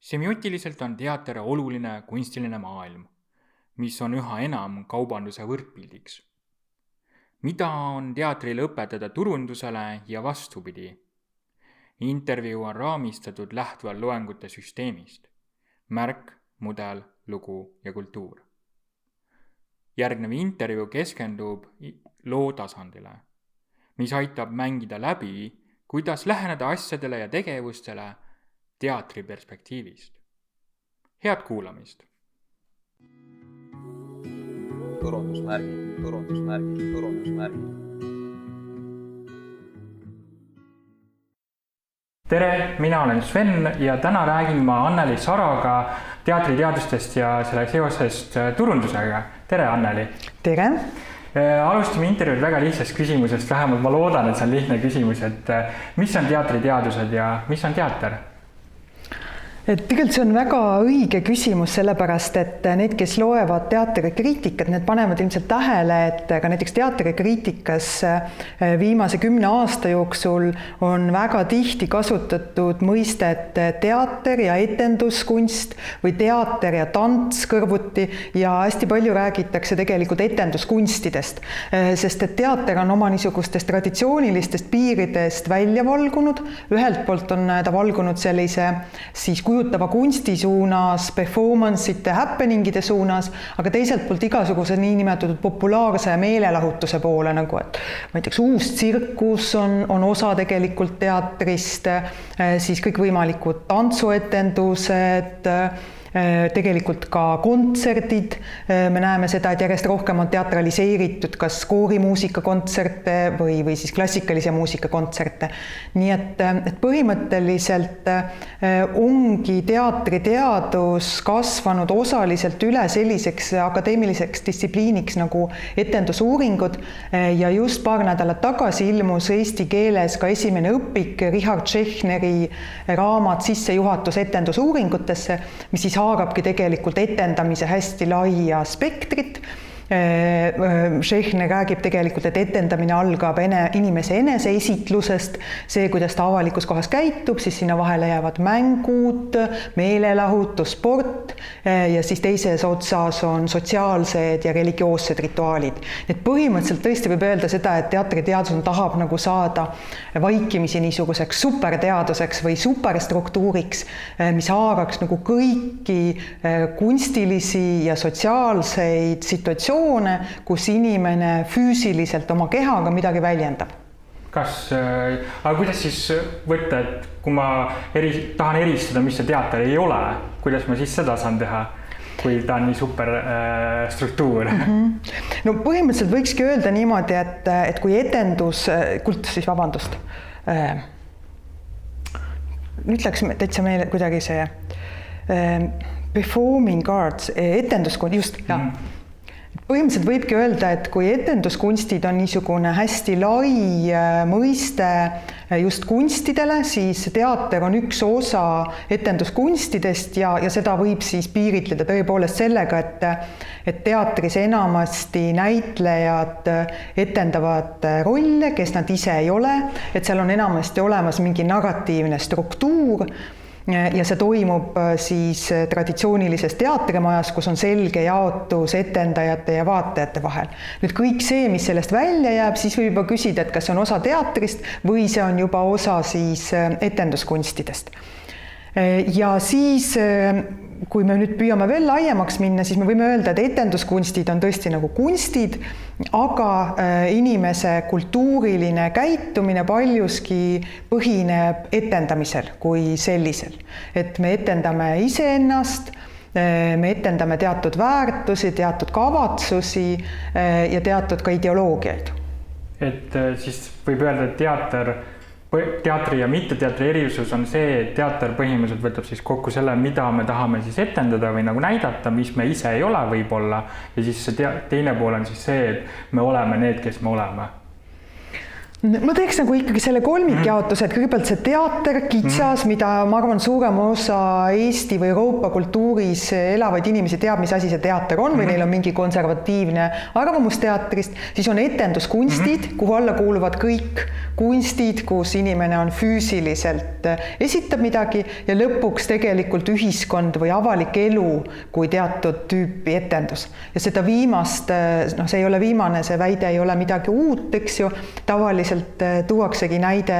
Semiootiliselt on teater oluline kunstiline maailm, mis on üha enam kaubanduse võrdpildiks. Mida on teatril õpetada turundusele ja vastupidi? Intervjuu on raamistatud lähtuval loengute süsteemist. Märk, mudel, lugu ja kultuur. Järgnev intervjuu keskendub loo tasandile, mis aitab mängida läbi, kuidas läheneda asjadele ja tegevustele teatri perspektiivist. Head kuulamist! Turundusmärgid. Tere, mina olen Sven ja täna räägin ma Anneli Saraga teatriteadustest ja selle seosest turundusega. Tere, Anneli! Tere! Alustame intervjuud väga lihtsast küsimusest, vähemalt ma loodan, et see on lihtne küsimus, et mis on teatriteadused ja mis on teater? Tegelikult see on väga õige küsimus, sellepärast et need, kes loevad teatrikriitikat, need panevad ilmselt tähele, et ka näiteks teatrikriitikas viimase 10 aasta jooksul on väga tihti kasutatud mõistet teater ja etenduskunst või teater ja tants kõrvuti ja hästi palju räägitakse tegelikult etenduskunstidest, sest et teater on oma niisugustest traditsioonilistest piiridest välja valgunud. Ühelt poolt on ta valgunud sellise siis kujutava kunsti suunas, performance'ite, happeningide suunas, aga teiselt poolt igasuguse niinimetatud populaarse meelelahutuse poole, nagu et näiteks uus tsirkus on osa tegelikult teatrist, siis kõikvõimalikud tantsuetendused, tegelikult ka kontserdid. Me näeme seda, et järjest rohkem on teatraliseeritud kas koorimuusikakontserte või siis klassikalise muusikakontserte. Nii et põhimõtteliselt ongi teatriteadus kasvanud osaliselt üle selliseks akadeemiliseks distsipliiniks nagu etendusuuringud ja just paar nädalat tagasi ilmus eesti keeles ka esimene õpik Richard Schechneri raamat Sissejuhatus etendusuuringutesse, mis siis haarabki tegelikult etendamise hästi laia spektrit. Schechner räägib tegelikult, et etendamine algab inimese eneseesitlusest, see, kuidas ta avalikus kohas käitub, siis sinna vahele jäävad mängud, meelelahutus, sport ja siis teises otsas on sotsiaalsed ja religioossed rituaalid. Et põhimõtteliselt tõesti võib öelda seda, et teatriteadus tahab nagu saada vaikimisi niisuguseks superteaduseks või superstruktuuriks, mis haaraks nagu kõiki kunstilisi ja sotsiaalseid situatsioone, kus inimene füüsiliselt oma kehaga midagi väljendab. Aga kuidas siis võtta, et kui ma tahan eristada, mis see teater ei ole, kuidas ma siis seda saan teha, kui ta on nii super struktuur? No põhimõtteliselt võikski öelda niimoodi, et kui nüüd läks täitsa meile kuidagi see performing arts, etenduskunst, just, jah. Põhimõtteliselt võibki öelda, et kui etenduskunstid on niisugune hästi lai mõiste just kunstidele, siis teater on üks osa etenduskunstidest ja seda võib siis piiritleda tõepoolest sellega, et teatris enamasti näitlejad etendavad rolle, kes nad ise ei ole, et seal on enamasti olemas mingi narratiivne struktuur, ja see toimub siis traditsioonilises teatrimajas, kus on selge jaotus etendajate ja vaatajate vahel. Nüüd kõik see, mis sellest välja jääb, siis võib juba küsida, et kas see on osa teatrist või see on juba osa siis etenduskunstidest. Ja siis, kui me nüüd püüame veel laiemaks minna, siis me võime öelda, et etenduskunstid on tõesti nagu kunstid, aga inimese kultuuriline käitumine paljuski põhineb etendamisel kui sellisel. Et me etendame iseennast, me etendame teatud väärtusi, teatud kavatsusi ja teatud ka ideoloogiaid. Et siis võib öelda, et teatri ja mitteteatri erisus on see, et teater põhimõtteliselt võtab siis kokku selle, mida me tahame siis etendada või nagu näidata, mis me ise ei ole võib-olla, ja siis see teine pool on siis see, et me oleme need, kes me oleme. Ma teeks nagu ikkagi selle kolmikjaotuse, et kõigepealt see teater, kitsas, mida ma arvan suurem osa Eesti või Euroopa kultuuris elavaid inimesi teab, mis asi see teater on või neil on mingi konservatiivne arvamus teatrist, siis on etenduskunstid, kuhu alla kuuluvad kõik kunstid, kus inimene on füüsiliselt esitab midagi ja lõpuks tegelikult ühiskond või avalik elu kui teatud tüüpi etendus. Ja seda viimast, see ei ole viimane, see väide ei ole midagi uut, eks ju, tavaliselt tuuaksegi näide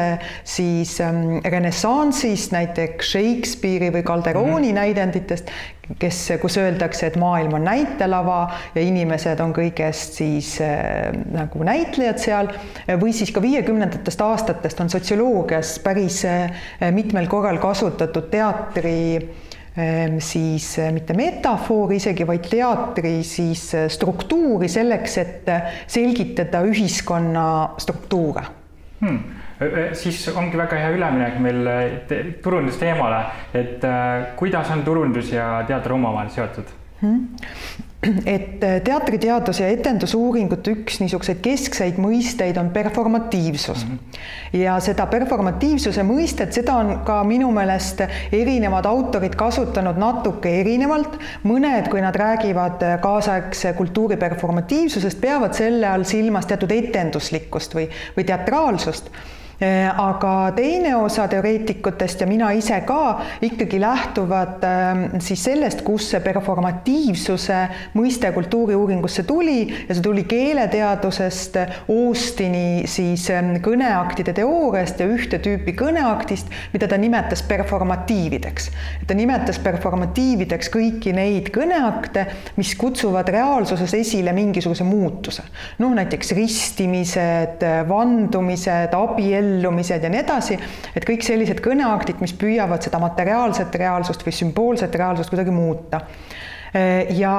siis renessansist, näiteks Shakespeare'i või Calderoni näidenditest, kus öeldakse, et maailm on näitelava ja inimesed on kõigest siis nagu näitlejad seal, või siis ka 50. aastatest on sotsioloogias päris mitmel korral kasutatud teatri siis mitte metafoori isegi, vaid teatri siis struktuuri selleks, et selgitada ühiskonna struktuure. Siis ongi väga hea üleminek meil turundusteemale, et kuidas on turundus ja teater omavahel seotud? Et teatriteadus ja etendusuuringute üks niisuguseid keskseid mõisteid on performatiivsus. Ja seda performatiivsuse mõistet, seda on ka minu meelest erinevad autorid kasutanud natuke erinevalt. Mõned, kui nad räägivad kaasaegse kultuuri performatiivsusest, peavad selle all silmas teatud etenduslikkust või teatraalsust. Aga teine osa teoreetikutest ja mina ise ka ikkagi lähtuvad siis sellest, kus see performatiivsuse mõiste kultuuriuuringusse tuli ja see tuli keeleteadusest, Austini siis kõneaktide teooriast ja ühte tüüpi kõneaktist, mida ta nimetas performatiivideks. Ta nimetas performatiivideks kõiki neid kõneakte, mis kutsuvad reaalsuses esile mingisuguse muutuse. Näiteks ristimised, vandumised, abiellumised ja nii edasi, et kõik sellised kõneaktid, mis püüavad seda materiaalset reaalsust või sümboolset reaalsust kuidagi muuta. Ja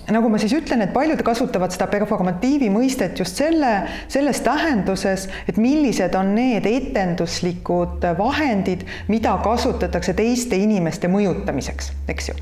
nagu ma siis ütlen, et paljud kasutavad seda performatiivi mõistet just selles tähenduses, et millised on need etenduslikud vahendid, mida kasutatakse teiste inimeste mõjutamiseks, eks ju.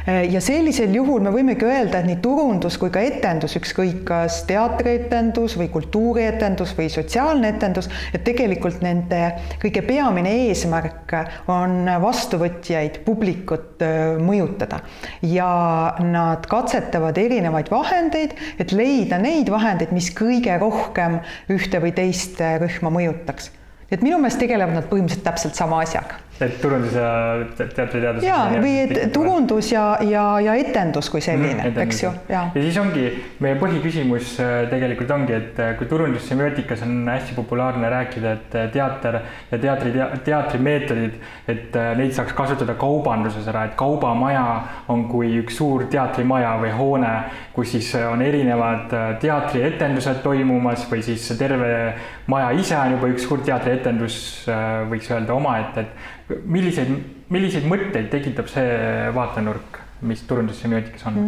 Ja sellisel juhul me võimegi öelda, et nii turundus kui ka etendus, ükskõik kas teatrietendus või kultuurietendus või sotsiaalne etendus, et tegelikult nende kõige peamine eesmärk on vastuvõtjaid, publikut mõjutada. Ja nad katsetavad erinevaid vahendeid, et leida neid vahendeid, mis kõige rohkem ühte või teist rühma mõjutaks. Et minu meelest tegelevad nad põhimõtteliselt täpselt sama asjaga. Et turundus ja teatriteadus. Jaa, või turundus ja etendus kui selline, eks ju. Ja siis ongi, meie põhiküsimus tegelikult ongi, et kui turundussemiotikas on hästi populaarne rääkida, et teater ja teatrimeetodid, et neid saaks kasutada kaubanduses ära, et kaubamaja on kui üks suur teatrimaja või hoone, kus siis on erinevad teatrietendused toimumas või siis terve maja ise on juba üks suur teatrietendus, võiks öelda omaette, et milliseid mõtteid tekitab see vaatenurk, mis turundussemiootikas on?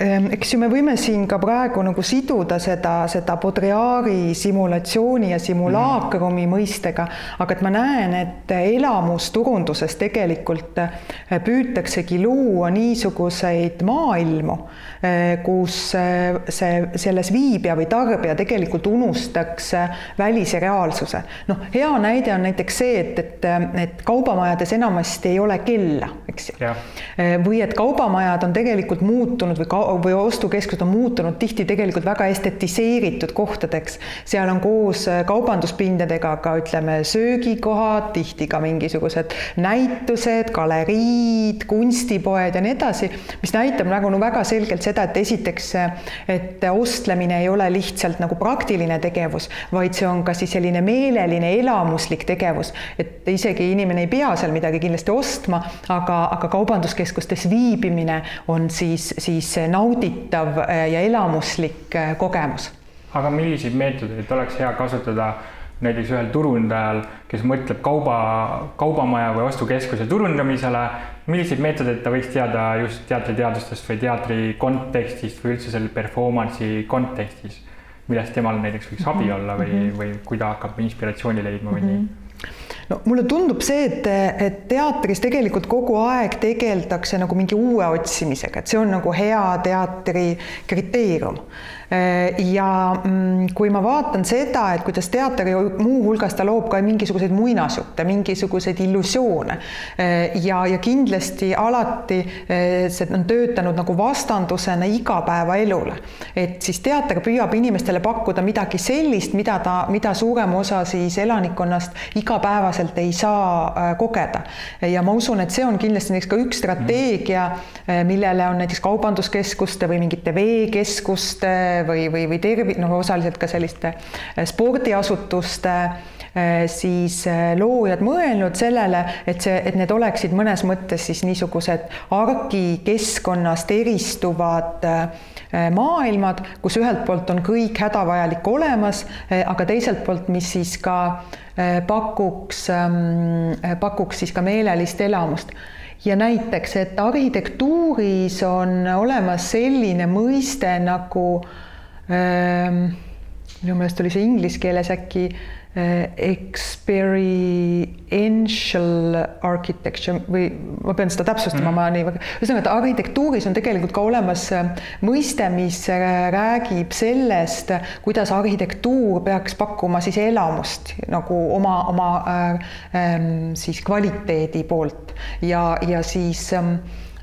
Eks ju me võime siin ka praegu nagu siduda seda Baudrillardi simulatsiooni ja simulaakrumi mõistega, aga et ma näen, et elamusturunduses tegelikult püütaksegi luua niisuguseid maailmu, kus selles viibija või tarbija tegelikult unustaks välise reaalsuse. Hea näide on näiteks see, et kaubamajades enamasti ei ole kella, eks ju. Või et kaubamajad on tegelikult muutunud või ostukeskused on muutunud tihti tegelikult väga estetiseeritud kohtadeks. Seal on koos kaubanduspindadega ka ütleme söögikohad, tihti ka mingisugused näitused, galeriid, kunstipoed ja nii edasi, mis näitab nagu väga selgelt seda, et esiteks, et ostlemine ei ole lihtsalt nagu praktiline tegevus, vaid see on ka siis selline meeleline, elamuslik tegevus, et isegi inimene ei pea seal midagi kindlasti ostma, aga kaubanduskeskustes viibimine on siis nauditav ja elamuslik kogemus. Aga milliseid meetodeid oleks hea kasutada näiteks ühel turundajal, kes mõtleb kaubamaja või ostukeskuse turundamisele, milliseid meetodeid ta võiks teada just teatriteadustest või teatri kontekstist või üldse selle performance'i kontekstis, millest temal näiteks võiks abi olla või kui ta hakkab inspiratsiooni leidma või nii? Mulle tundub see, et teatris tegelikult kogu aeg tegeldakse nagu mingi uue otsimisega, et see on nagu hea teatri kriteerium. Ja kui ma vaatan seda, et kuidas teater muu hulgas ta loob ka mingisuguseid muinasjutte, mingisuguseid illusioone ja kindlasti alati see on töötanud nagu vastandusena igapäevaelule. Et siis teater püüab inimestele pakkuda midagi sellist, mida suurem osa siis elanikkonnast igapäevaselt ei saa kogeda. Ja ma usun, et see on kindlasti näiteks ka üks strateegia, millele on näiteks kaubanduskeskuste või mingite veekeskuste või osaliselt ka selliste spordiasutuste siis loojad mõelnud sellele, et need oleksid mõnes mõttes siis niisugused arkikeskkonnast eristuvad maailmad, kus ühelt poolt on kõik hädavajalik olemas, aga teiselt poolt, mis siis ka pakuks siis ka meelelist elamust. Ja näiteks, et arhitektuuris on olemas selline mõiste nagu minu meelest oli see inglise keeles äkki experiential architecture või ma pean seda täpsustama, ühesõnaga, et arhitektuuris on tegelikult ka olemas mõiste, mis räägib sellest, kuidas arhitektuur peaks pakkuma siis elamust nagu oma siis kvaliteedi poolt ja siis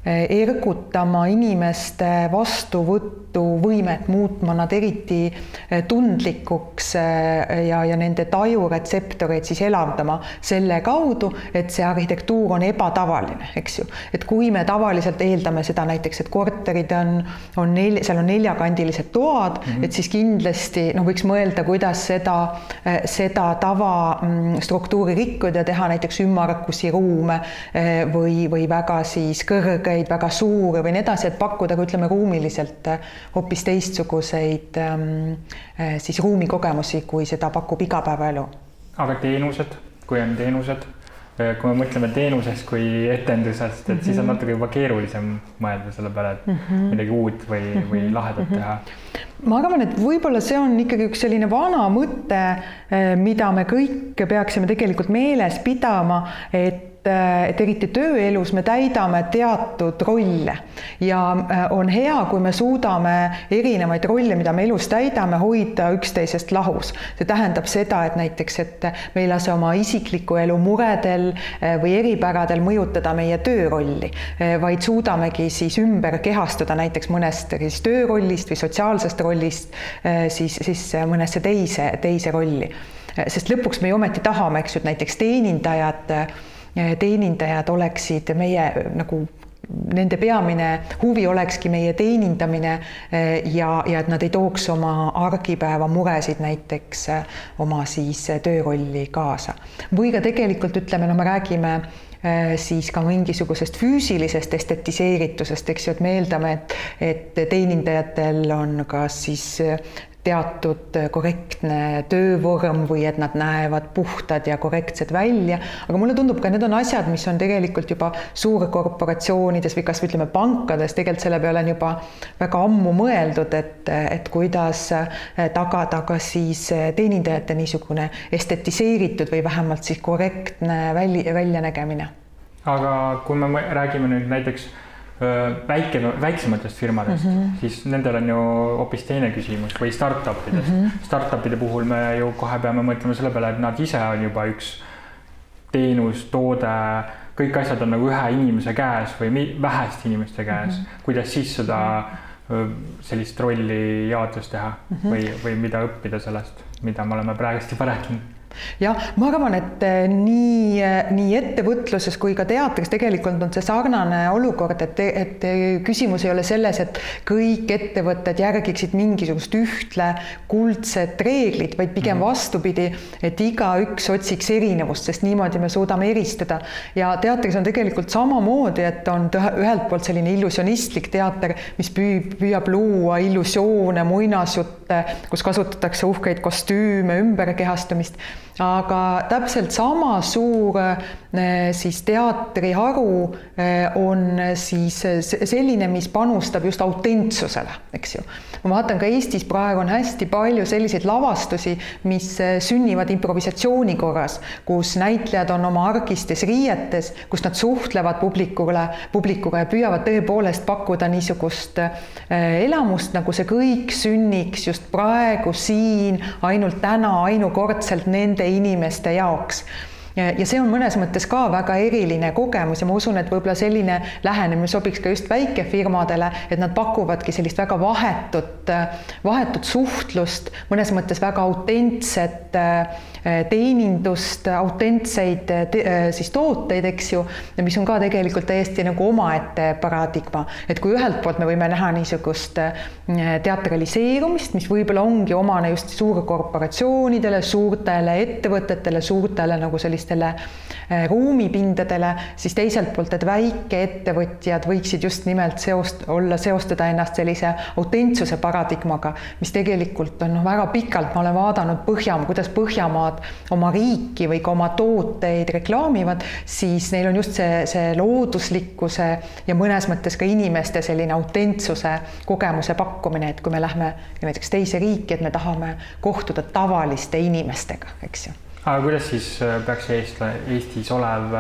ergutama inimeste vastuvõtuvõimet, muutma nad eriti tundlikuks ja nende tajuretseptoreid siis elavdama selle kaudu, et see arhitektuur on ebatavaline, eks ju. Et kui me tavaliselt eeldame seda näiteks, et korterid seal on neljakandilised toad, et siis kindlasti võiks mõelda, kuidas seda tavastruktuuri rikkuda ja teha näiteks ümmargusi ruume või väga siis kõrgeid, väga suure või nii edasi, et pakkuda, kui ütleme ruumiliselt hoopis teistsuguseid siis ruumikogemusi, kui seda pakub igapäevaelu. Aga teenused, kui on teenused, kui me mõtleme teenusest kui etendusest, et siis on natuke juba keerulisem mõelda selle peale, et midagi uut või lahedat teha. Ma arvan, et võib-olla see on ikkagi üks selline vana mõte, mida me kõik peaksime tegelikult meeles pidama, et eriti tööelus me täidame teatud rolle ja on hea, kui me suudame erinevaid rolle, mida me elus täidame, hoida üksteisest lahus. See tähendab seda, et näiteks, et me ei lase oma isikliku elu muredel või eripäradel mõjutada meie töörolli, vaid suudamegi siis ümber kehastuda näiteks mõnest siis töörollist või sotsiaalsest rollist siis mõnesse teise rolli. Sest lõpuks me ju ometi tahame, eks ju, et näiteks teenindajad oleksid meie nagu nende peamine huvi olekski meie teenindamine ja et nad ei tooks oma argipäeva muresid näiteks oma siis töörolli kaasa. Või ka tegelikult ütleme, me räägime siis ka mingisugusest füüsilisest estetiseeritusest, eks ju, et me eeldame, et teenindajatel on ka siis teatud korrektne töövorm või et nad näevad puhtad ja korrektsed välja, aga mulle tundub ka, need on asjad, mis on tegelikult juba suurkorporatsioonides või kas ütleme pankades, tegelikult selle peale on juba väga ammu mõeldud, et kuidas tagada ka siis teenindajate niisugune estetiseeritud või vähemalt siis korrektne väljanägemine. Aga kui me räägime nüüd näiteks väiksematest firmadest, siis nendel on ju hoopis teine küsimus või startupidest. Startupide puhul me ju kohe peame mõtlema selle peale, et nad ise on juba üks teenus, toode, kõik asjad on nagu ühe inimese käes või väheste inimeste käes. Kuidas siis seda sellist rolli jaotust teha või mida õppida sellest, mida me oleme praegust juba rääkinud? Jah, ma arvan, et nii ettevõtluses kui ka teatris tegelikult on see sarnane olukord, et küsimus ei ole selles, et kõik ettevõtted järgiksid mingisugust ühtle kuldset reeglit, vaid pigem vastupidi, et igaüks otsiks erinevust, sest niimoodi me suudame eristada. Ja teatris on tegelikult samamoodi, et on ühelt poolt selline illusionistlik teater, mis püüab luua illusioone, muinasjutte, kus kasutatakse uhkeid kostüüme, ümberkehastumist. aga täpselt sama suur siis teatriharu on siis selline, mis panustab just autentsusele, eks ju. Ma vaatan ka Eestis praegu on hästi palju selliseid lavastusi, mis sünnivad improvisatsiooni korras, kus näitlejad on oma argistes riietes, kus nad suhtlevad publikuga ja püüavad tõepoolest pakkuda niisugust elamust, nagu see kõik sünniks just praegu siin, ainult täna, ainukordselt nende inimeste jaoks. Ja see on mõnes mõttes ka väga eriline kogemus ja ma usun, et võib-olla selline lähenemine sobiks ka just väikefirmadele, et nad pakuvadki sellist väga vahetut suhtlust, mõnes mõttes väga autentset teenindust, autentseid siis tooteid, eks ju, mis on ka tegelikult täiesti nagu omaette paradigma. Et kui ühelt poolt me võime näha niisugust teatraliseerumist, mis võib-olla ongi omane just suurkorporatsioonidele, suurtele ettevõtetele, suurtele nagu sellistele ruumipindadele, siis teiselt poolt, et väikeettevõtjad võiksid just nimelt seostada ennast sellise autentsuse paradigmaga, mis tegelikult on väga pikalt, ma olen vaadanud kuidas Põhjamaad oma riiki või ka oma tooteid reklaamivad, siis neil on just see looduslikkuse ja mõnes mõttes ka inimeste selline autentsuse kogemuse pakkumine, et kui me lähme näiteks teise riiki, et me tahame kohtuda tavaliste inimestega, eks ju. Aga kuidas siis peaks Eestis olev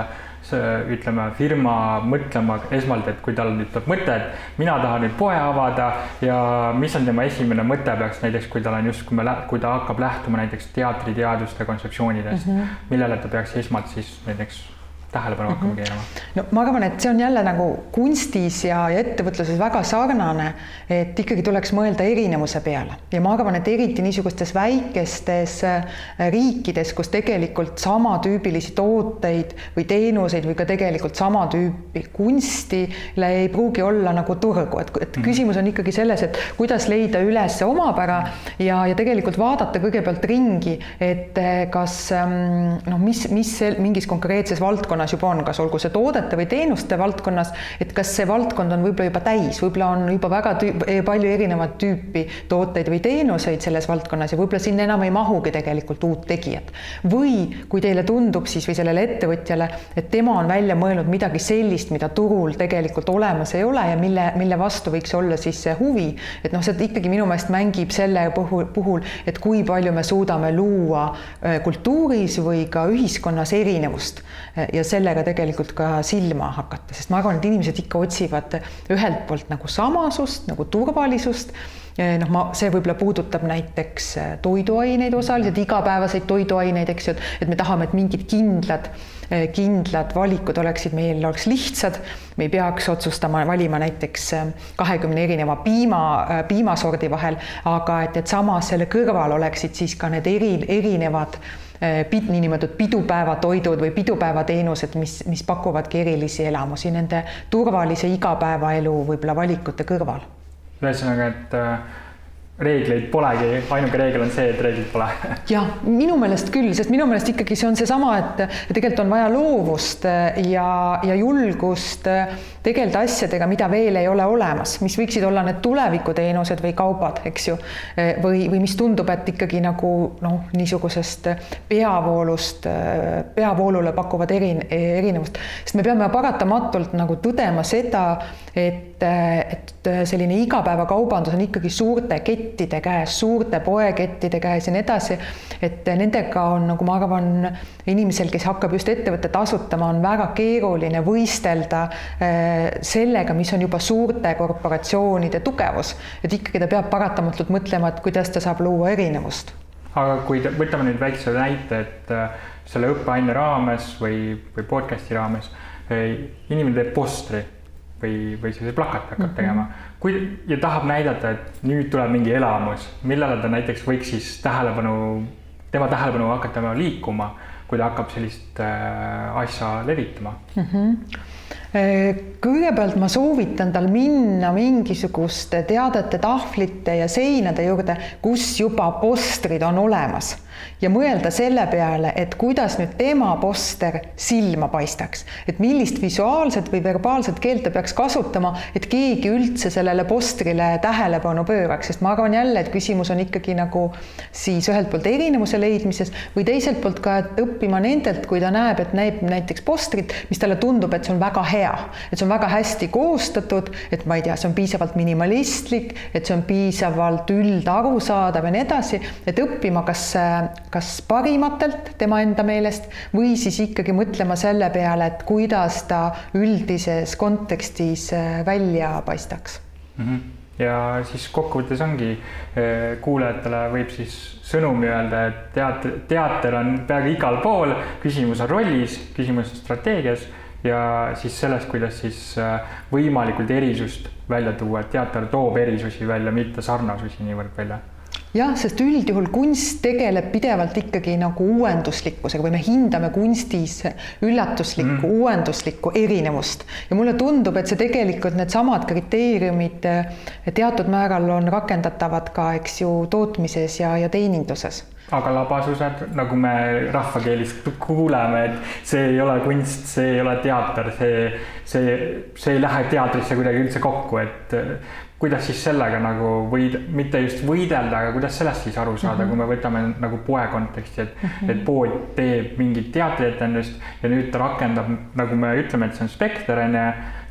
ütleme, firma mõtlema esmalt, et kui tal ütleb mõte, et mina tahan nüüd poe avada ja mis on tema esimene mõte peaks näiteks, kui tal on just, kui ta hakkab lähtuma näiteks teatriteaduste kontseptsioonidest, millele ta peaks esmalt siis näiteks tähelepanu hakkama keerama? No ma arvan, et see on jälle nagu kunstis ja ettevõtluses väga sarnane, et ikkagi tuleks mõelda erinevuse peale. Ja ma arvan, et eriti niisugustes väikestes riikides, kus tegelikult sama tüübilisi tooteid või teenuseid või ka tegelikult sama tüüpi kunstile ei pruugi olla nagu turgu. Et küsimus on ikkagi selles, et kuidas leida üles omapära ja tegelikult vaadata kõigepealt ringi, et kas mis mingis konkreetses valdkonnas juba on, kas olgu see toodete või teenuste valdkonnas, et kas see valdkond on võib-olla juba täis, võib-olla on juba väga palju erinevat tüüpi tooteid või teenuseid selles valdkonnas ja võib-olla sinna enam ei mahugi tegelikult uut tegijat. Või kui teile tundub siis või sellele ettevõtjale, et tema on välja mõelnud midagi sellist, mida turul tegelikult olemas ei ole ja mille vastu võiks olla siis see huvi, et see ikkagi minu meelest mängib selle puhul, et kui palju me suudame luua kultuuris või ka ühiskonnas erinevust ja sellega tegelikult ka silma hakata, sest ma arvan, et inimesed ikka otsivad ühelt poolt nagu samasust, nagu turvalisust. See võib-olla puudutab näiteks toiduaineid osaliselt, igapäevaseid toiduaineid, eks ju, et me tahame, et mingid kindlad valikud oleks lihtsad, me ei peaks valima näiteks 20 erineva piimasordi vahel, aga et samas selle kõrval oleksid siis ka need erinevad niinimetatud pidupäevatoidud või pidupäevateenused, mis pakuvadki erilisi elamusi nende turvalise igapäevaelu võib-olla valikute kõrval. Ühesõnaga, et reegleid polegi, ainuke reegel on see, et reeglid pole. Ja, minu meelest küll, sest minu meelest ikkagi see on seesama, et tegelikult on vaja loovust ja julgust tegeleda asjadega, mida veel ei ole olemas, mis võiksid olla need tulevikuteenused või kaubad, eks ju, või mis tundub, et ikkagi nagu niisugusest peavoolule pakuvad erinevust, sest me peame paratamatult nagu tõdema seda, et selline igapäevakaubandus on ikkagi suurte kettide käes, suurte poekettide käes ja nii edasi, et nendega on, nagu ma arvan, inimesel, kes hakkab just ettevõtet asutama, on väga keeruline võistelda sellega, mis on juba suurte korporatsioonide tugevus. Et ikkagi ta peab paratamatult mõtlema, et kuidas ta saab luua erinevust. Aga kui võtame nüüd väikse näite, et selle õppeaine raames või podcasti raames inimene teeb postri või sellise plakati hakkab tegema ja tahab näidata, et nüüd tuleb mingi elamus, millele ta näiteks võiks siis tema tähelepanu hakata liikuma, kui ta hakkab sellist asja levitama. Kõigepealt ma soovitan tal minna mingisuguste teadete tahvlite ja seinade juurde, kus juba postrid on olemas. ja mõelda selle peale, et kuidas nüüd tema poster silma paistaks, et millist visuaalset või verbaalset keelt ta peaks kasutama, et keegi üldse sellele postrile tähelepanu pööraks, sest ma arvan jälle, et küsimus on ikkagi nagu siis ühelt poolt erinevuse leidmises või teiselt poolt ka, et õppima nendelt, kui ta näeb, et näeb näiteks postrit, mis talle tundub, et see on väga hea, et see on väga hästi koostatud, et ma ei tea, see on piisavalt minimalistlik, et see on piisavalt üldarusaadav ja nii edasi, et õppima kas parimatelt tema enda meelest või siis ikkagi mõtlema selle peale, et kuidas ta üldises kontekstis välja paistaks. Ja siis kokkuvõttes ongi kuulajatele võib siis sõnumi öelda, et teater on peaaegu igal pool, küsimus on rollis, küsimus on strateegias ja siis sellest, kuidas siis võimalikult erisust välja tuua, et teater toob erisusi välja, mitte sarnasusi niivõrd välja. Jah, sest üldjuhul kunst tegeleb pidevalt ikkagi nagu uuenduslikkusega või me hindame kunstis üllatuslikku, uuenduslikku erinevust. Ja mulle tundub, et see tegelikult need samad kriteeriumid teatud määral on rakendatavad ka, eks ju, tootmises ja teeninduses. Aga labasused, nagu me rahvakeelist kuuleme, et see ei ole kunst, see ei ole teater, see ei lähe teatrisse kuidagi üldse kokku, et kuidas siis sellega nagu mitte just võidelda, aga kuidas sellest siis aru saada, kui me võtame nagu poe konteksti, et pood teeb mingit teatrietendust ja nüüd ta rakendab, nagu me ütleme, et see on spekter,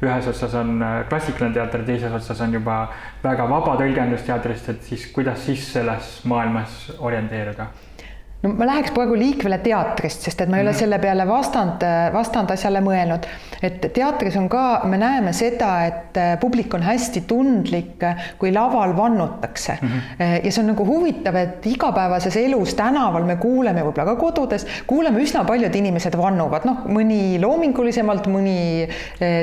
ühes otsas on klassikaline teater, teises otsas on juba väga vaba tõlgendus teatrist, et siis kuidas siis selles maailmas orienteeruda? No ma läheks praegu liikvele teatrist, sest et ma ei ole selle peale vastand asjale mõelnud. Et teatris on ka, me näeme seda, et publik on hästi tundlik, kui laval vannutakse. Ja see on nagu huvitav, et igapäevases elus tänaval me kuuleme, võib-olla ka kodudes, kuuleme üsna paljud inimesed vannuvad, mõni loomingulisemalt, mõni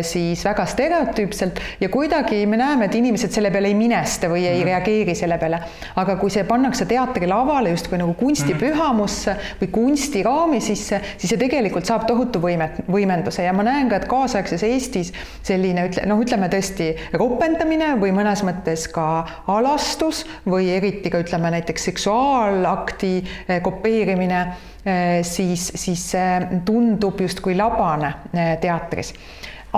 siis väga stereotüüpselt ja kuidagi me näeme, et inimesed selle peale ei minesta või ei reageeri selle peale. Aga kui see pannakse teatri lavale just kui nagu kunstipüha, või kunstiraami sisse, siis see tegelikult saab tohutu võimenduse ja ma näen ka, et kaasaegses Eestis selline, ütleme tõesti ropendamine või mõnes mõttes ka alastus või eriti ka ütleme näiteks seksuaalakti kopeerimine, siis tundub just kui labane teatris.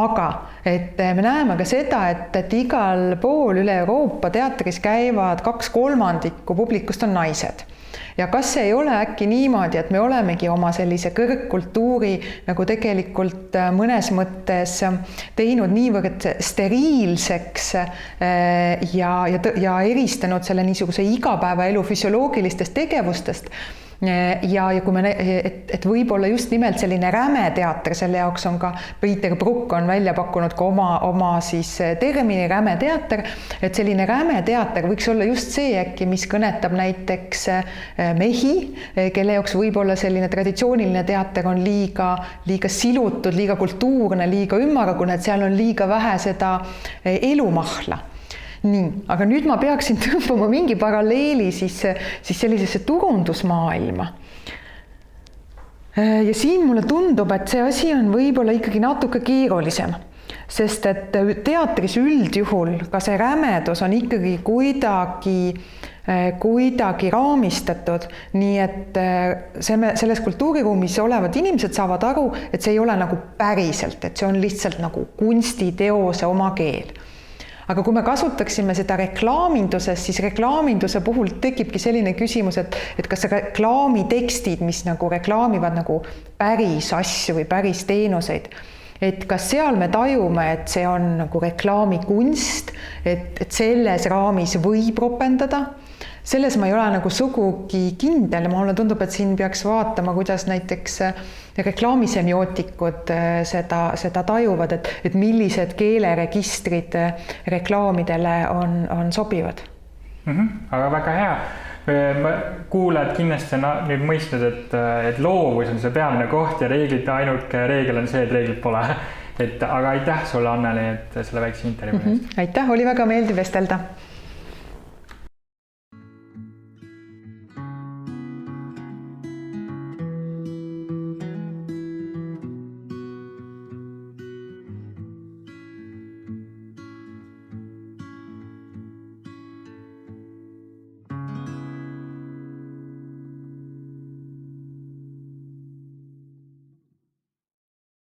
Aga et me näeme ka seda, et igal pool üle Euroopa teatris käivad 2/3 publikust on naised. Ja kas see ei ole äkki niimoodi, et me olemegi oma sellise kõrgkultuuri nagu tegelikult mõnes mõttes teinud niivõrd steriilseks ja eristanud selle niisuguse igapäevaelu füsioloogilistest tegevustest. Ja kui et võib-olla just nimelt selline räme teater, selle jaoks on ka Peter Brook on välja pakkunud ka oma siis termini räme teater, et selline räme teater võiks olla just see äkki, mis kõnetab näiteks mehi, kelle jaoks võib-olla selline traditsiooniline teater on liiga silutud, liiga kultuurne, liiga ümmargune, et seal on liiga vähe seda elumahla. Nii, aga nüüd ma peaksin tõmbama mingi paralleeli siis sellisesse turundusmaailma. Ja siin mulle tundub, et see asi on võib-olla ikkagi natuke keerulisem, sest et teatris üldjuhul ka see rämedus on ikkagi kuidagi raamistatud, nii et selles kultuuriruumis olevad inimesed saavad aru, et see ei ole nagu päriselt, et see on lihtsalt nagu kunstiteose oma keel. Aga kui me kasutaksime seda reklaaminduses, siis reklaaminduse puhul tekibki selline küsimus, et kas reklaamitekstid, mis nagu reklaamivad nagu päris asju või päris teenuseid, et kas seal me tajume, et see on nagu reklaamikunst, et selles raamis võib ropendada. Selles ma ei ole nagu sugugi kindel ja mulle tundub, et siin peaks vaatama, kuidas näiteks reklaamisemiotikud seda tajuvad, et millised keeleregistrid reklaamidele on sobivad. Aga väga hea. Kuulajad kindlasti on nüüd mõistnud, et loovus on see peamine koht ja reeglite ainuke reegel on see, et reeglid pole. Aga aitäh sulle, Anneli, et selle väikse intervjuu eest. Aitäh, oli väga meeldiv vestelda.